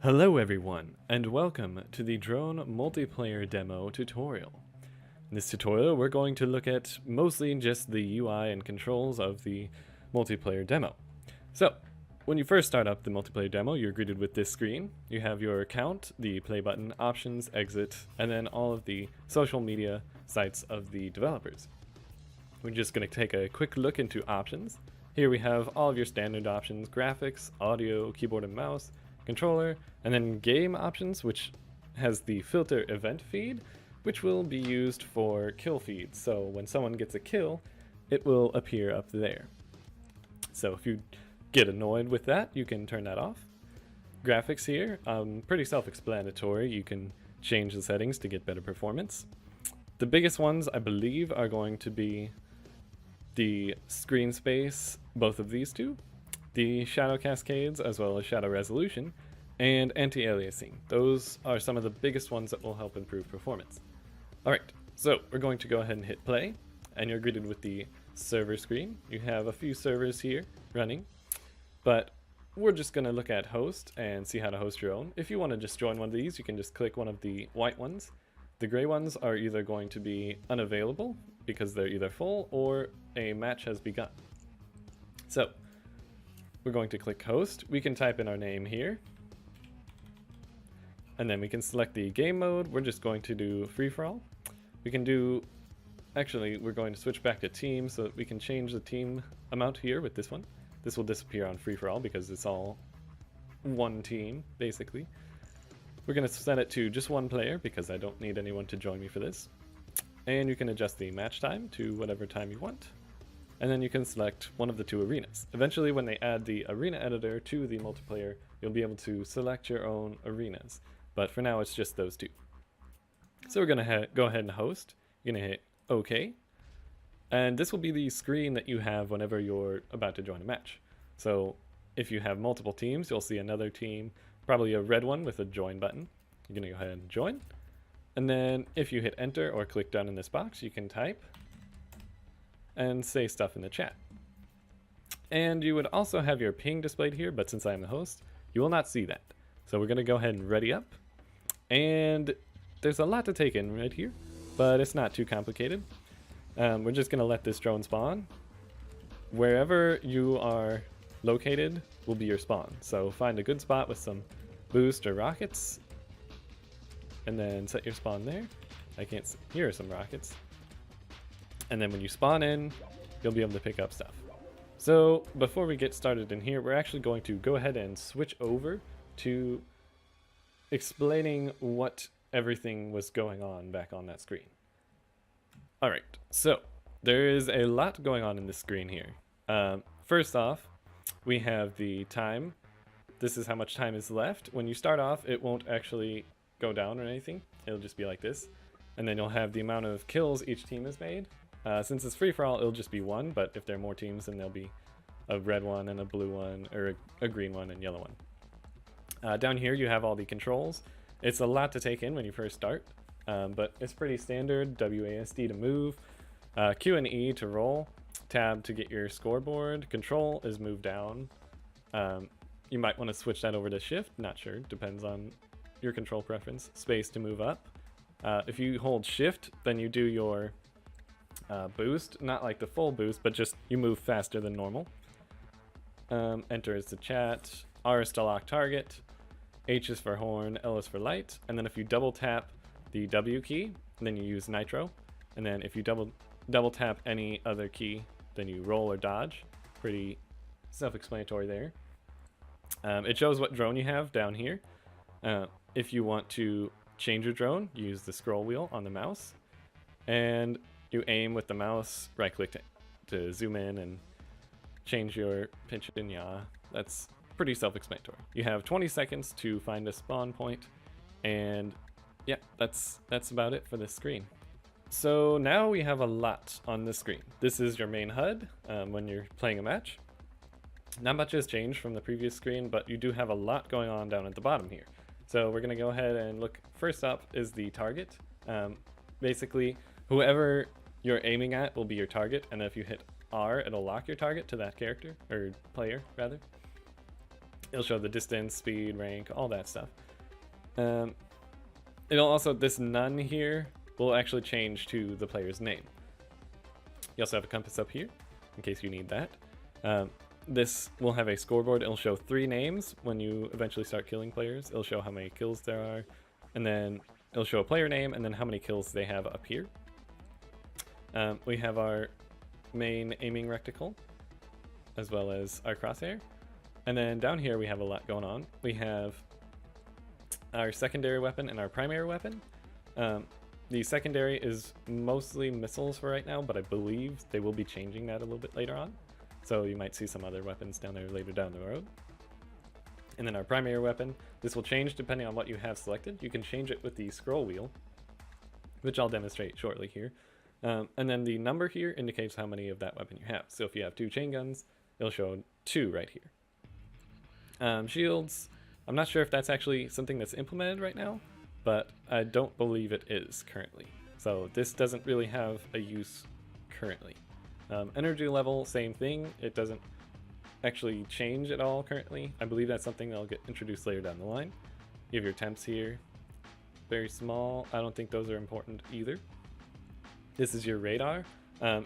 Hello everyone, and welcome to the drone multiplayer demo tutorial. In this tutorial, we're going to look at mostly just the UI and controls of the multiplayer demo. So, when you first start up the multiplayer demo, you're greeted with this screen. You have your account, the play button, options, exit, and then all of the social media sites of the developers. We're just going to take a quick look into options. Here we have all of your standard options: graphics, audio, keyboard and mouse, controller, and then game options, which has the filter event feed, which will be used for kill feeds. So when someone gets a kill, it will appear up there. So if you get annoyed with that, you can turn that off. Graphics here, pretty self-explanatory. You can change the settings to get better performance. The biggest ones, I believe, are going to be the screen space, both of these two, the shadow cascades, as well as shadow resolution, and anti-aliasing. Those are some of the biggest ones that will help improve performance. Alright, so we're going to go ahead and hit play, and you're greeted with the server screen. You have a few servers here running, but we're just going to look at host and see how to host your own. If you want to just join one of these, you can just click one of the white ones. The gray ones are either going to be unavailable because they're either full or a match has begun. So we're going to click host. We can type in our name here, and then we can select the game mode. We're just going to do free-for-all. We can do, actually, we're going to switch back to team so that we can change the team amount here with this one. This will disappear on free-for-all because it's all one team, basically. We're going to set it to just one player because I don't need anyone to join me for this. And you can adjust the match time to whatever time you want. And then you can select one of the two arenas. Eventually, when they add the arena editor to the multiplayer, you'll be able to select your own arenas. But for now, it's just those two. So we're going to go ahead and host. You're going to hit OK. And this will be the screen that you have whenever you're about to join a match. So if you have multiple teams, you'll see another team, probably a red one with a join button. You're going to go ahead and join. And then if you hit enter or click down in this box, you can type and say stuff in the chat. And you would also have your ping displayed here, but since I am the host, you will not see that. So we're going to go ahead and ready up. And there's a lot to take in right here, but it's not too complicated. We're just going to let this drone spawn. Wherever you are located will be your spawn. So find a good spot with some boost or rockets, and then set your spawn there. I can't see. Here are some rockets. And then when you spawn in, you'll be able to pick up stuff. So before we get started in here, we're actually going to go ahead and switch over to explaining what everything was going on back on that screen. Alright, so there is a lot going on in this screen here. First off, we have the time. This is how much time is left. When you start off, it won't actually go down or anything. It'll just be like this. And then you'll have the amount of kills each team has made. Since it's free-for-all, it'll just be one, but if there are more teams, then there'll be a red one and a blue one, or a green one and yellow one. Down here you have all the controls. It's a lot to take in when you first start, but it's pretty standard. WASD to move, Q and E to roll, tab to get your scoreboard, control is move down. You might want to switch that over to shift, not sure, depends on your control preference. Space to move up. If you hold shift, then you do your boost, not like the full boost, but just you move faster than normal. Enter is to chat, R is to lock target, H is for horn, L is for light, and then if you double tap the W key, then you use nitro, and then if you double tap any other key, then you roll or dodge. Pretty self-explanatory there. It shows what drone you have down here. If you want to change your drone, use the scroll wheel on the mouse, and you aim with the mouse, right click to zoom in and change your pitch and yaw. That's pretty self-explanatory. You have 20 seconds to find a spawn point, and yeah, that's about it for this screen. So now we have a lot on the screen. This is your main HUD when you're playing a match. Not much has changed from the previous screen, but you do have a lot going on down at the bottom here. So we're going to go ahead and look. First up is the target. Basically, whoever you're aiming at will be your target, and if you hit R, it'll lock your target to that character, or player rather. It'll show the distance, speed, rank, all that stuff. It'll also, this none here will actually change to the player's name. You also have a compass up here in case you need that. This will have a scoreboard. It'll show 3 names when you eventually start killing players. It'll show how many kills there are, and then it'll show a player name and then how many kills they have up here. We have our main aiming reticle as well as our crosshair. And then down here we have a lot going on. We have our secondary weapon and our primary weapon. The secondary is mostly missiles for right now, but I believe they will be changing that a little bit later on. So you might see some other weapons down there later down the road. And then our primary weapon, this will change depending on what you have selected. You can change it with the scroll wheel, which I'll demonstrate shortly here. And then the number here indicates how many of that weapon you have. So if you have 2 chain guns, it'll show 2 right here. Shields, I'm not sure if that's actually something that's implemented right now, but I don't believe it is currently. So this doesn't really have a use currently. Energy level, same thing. It doesn't actually change at all currently. I believe that's something that'll get introduced later down the line. You have your temps here. Very small. I don't think those are important either. This is your radar.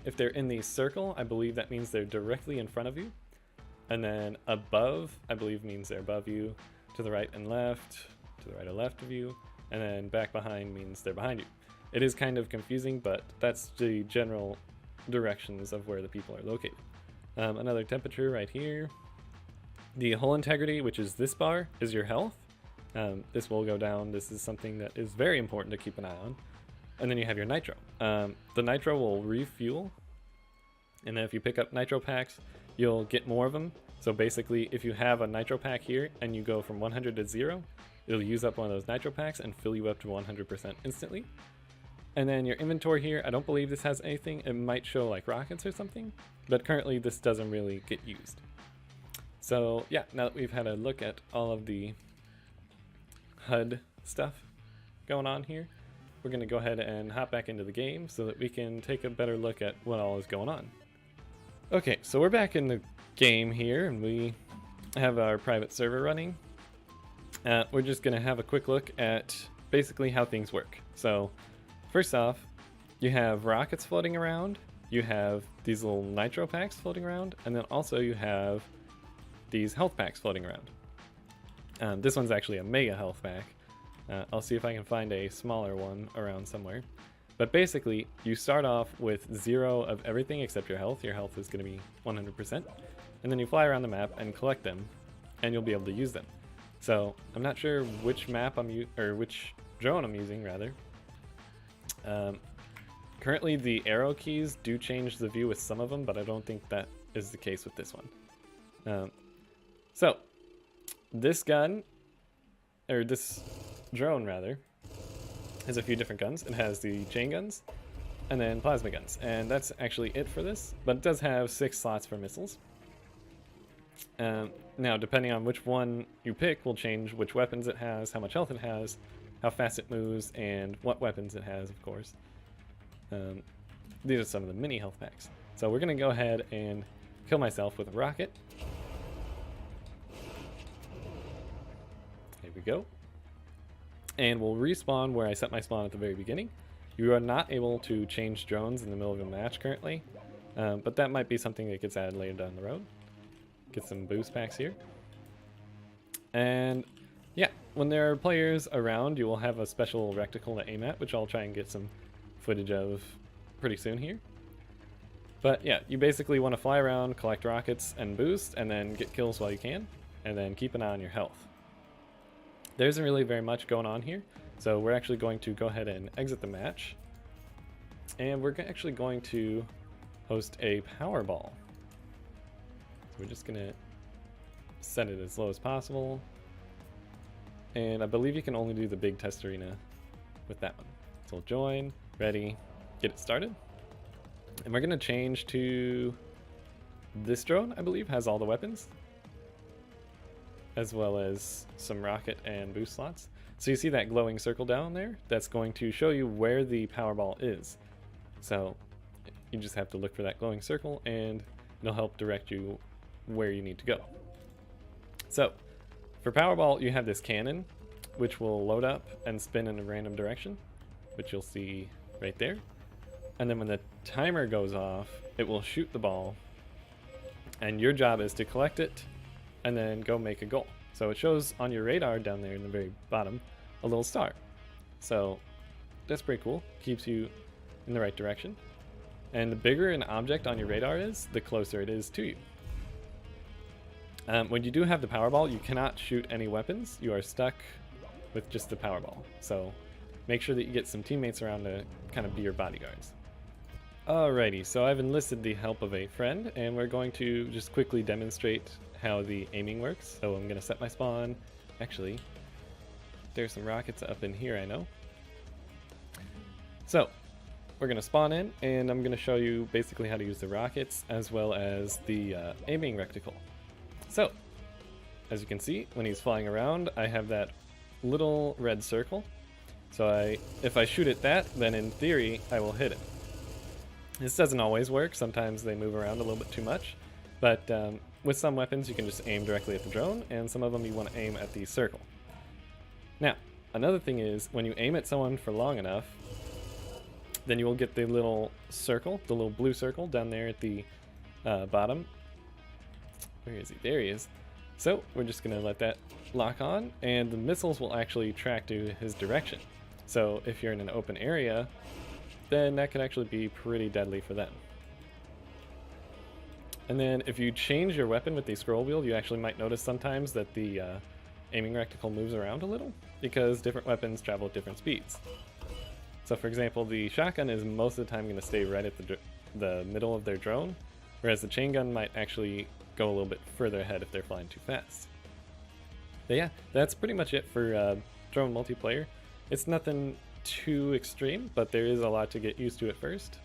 If they're in the circle, I believe that means they're directly in front of you. And then above, I believe means they're above you. To the right and left, to the right or left of you. And then back behind means they're behind you. It is kind of confusing, but that's the general directions of where the people are located. Another temperature right here. The hull integrity, which is this bar, is your health. This will go down. This is something that is very important to keep an eye on. And then you have your nitro. The nitro will refuel. And then if you pick up nitro packs, you'll get more of them. So basically, if you have a nitro pack here and you go from 100 to 0, it'll use up one of those nitro packs and fill you up to 100% instantly. And then your inventory here, I don't believe this has anything. It might show like rockets or something, but currently this doesn't really get used. So yeah, now that we've had a look at all of the HUD stuff going on here, we're going to go ahead and hop back into the game so that we can take a better look at what all is going on. Okay, so we're back in the game here and we have our private server running. We're just going to have a quick look at basically how things work. So first off, you have rockets floating around, you have these little nitro packs floating around, and then also you have these health packs floating around. This one's actually a mega health pack. I'll see if I can find a smaller one around somewhere. But basically, you start off with 0 of everything except your health. Your health is going to be 100%. And then you fly around the map and collect them, and you'll be able to use them. So I'm not sure which map which drone I'm using rather. Currently the arrow keys do change the view with some of them, but I don't think that is the case with this one. So this gun, or this drone rather, has a few different guns. It has the chain guns and then plasma guns, and that's actually it for this, but it does have 6 slots for missiles. Now depending on which one you pick will change which weapons it has, how much health it has, how fast it moves, and what weapons it has, of course. These are some of the mini health packs. So we're going to go ahead and kill myself with a rocket. Here we go. And we'll respawn where I set my spawn at the very beginning. You are not able to change drones in the middle of a match currently, but that might be something that gets added later down the road. Get some boost packs here. And yeah, when there are players around, you will have a special reticle to aim at, which I'll try and get some footage of pretty soon here. But yeah, you basically want to fly around, collect rockets and boost, and then get kills while you can, and then keep an eye on your health. There isn't really very much going on here, so we're actually going to go ahead and exit the match. And we're actually going to host a Powerball. We're just going to set it as low as possible. And I believe you can only do the big test arena with that one. So we'll join, ready, get it started. And we're going to change to this drone, I believe, has all the weapons, as well as some rocket and boost slots. So you see that glowing circle down there? That's going to show you where the Powerball is. So you just have to look for that glowing circle and it'll help direct you where you need to go. So For Powerball, you have this cannon, which will load up and spin in a random direction, which you'll see right there. And then when the timer goes off, it will shoot the ball, and your job is to collect it and then go make a goal. So it shows on your radar down there in the very bottom a little star. So that's pretty cool. Keeps you in the right direction. And the bigger an object on your radar is, the closer it is to you. When you do have the Powerball, you cannot shoot any weapons. You are stuck with just the Powerball. So make sure that you get some teammates around to kind of be your bodyguards. Alrighty, so I've enlisted the help of a friend, and we're going to just quickly demonstrate how the aiming works. So I'm going to set my spawn. Actually, there's some rockets up in here, I know. So we're going to spawn in, and I'm going to show you basically how to use the rockets as well as the aiming reticle. So, as you can see, when he's flying around, I have that little red circle. So if I shoot at that, then in theory, I will hit it. This doesn't always work. Sometimes they move around a little bit too much. But with some weapons, you can just aim directly at the drone, and some of them you want to aim at the circle. Now, another thing is, when you aim at someone for long enough, then you will get the little circle, the little blue circle down there at the bottom. Where is he? There he is. So we're just going to let that lock on, and the missiles will actually track to his direction. So if you're in an open area, then that could actually be pretty deadly for them. And then if you change your weapon with the scroll wheel, you actually might notice sometimes that the aiming reticle moves around a little, because different weapons travel at different speeds. So for example, the shotgun is most of the time going to stay right at the middle of their drone, whereas the chain gun might actually go a little bit further ahead if they're flying too fast. But yeah, that's pretty much it for drone multiplayer. It's nothing too extreme, but there is a lot to get used to at first.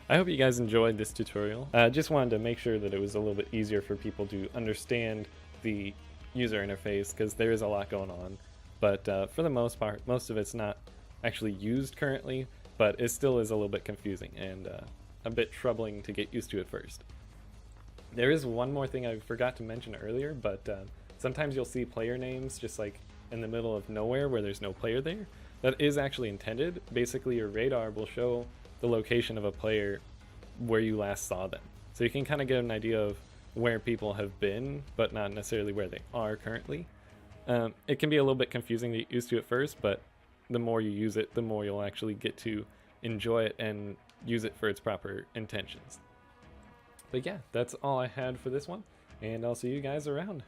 I hope you guys enjoyed this tutorial. I just wanted to make sure that it was a little bit easier for people to understand the user interface, because there is a lot going on. But for the most part, most of it's not actually used currently, but it still is a little bit confusing and a bit troubling to get used to at first. There is one more thing I forgot to mention earlier, but sometimes you'll see player names just like in the middle of nowhere where there's no player there. That is actually intended. Basically, your radar will show the location of a player where you last saw them. So you can kind of get an idea of where people have been, but not necessarily where they are currently. It can be a little bit confusing to get used to at first, but the more you use it, the more you'll actually get to enjoy it and use it for its proper intentions. But yeah, that's all I had for this one, and I'll see you guys around.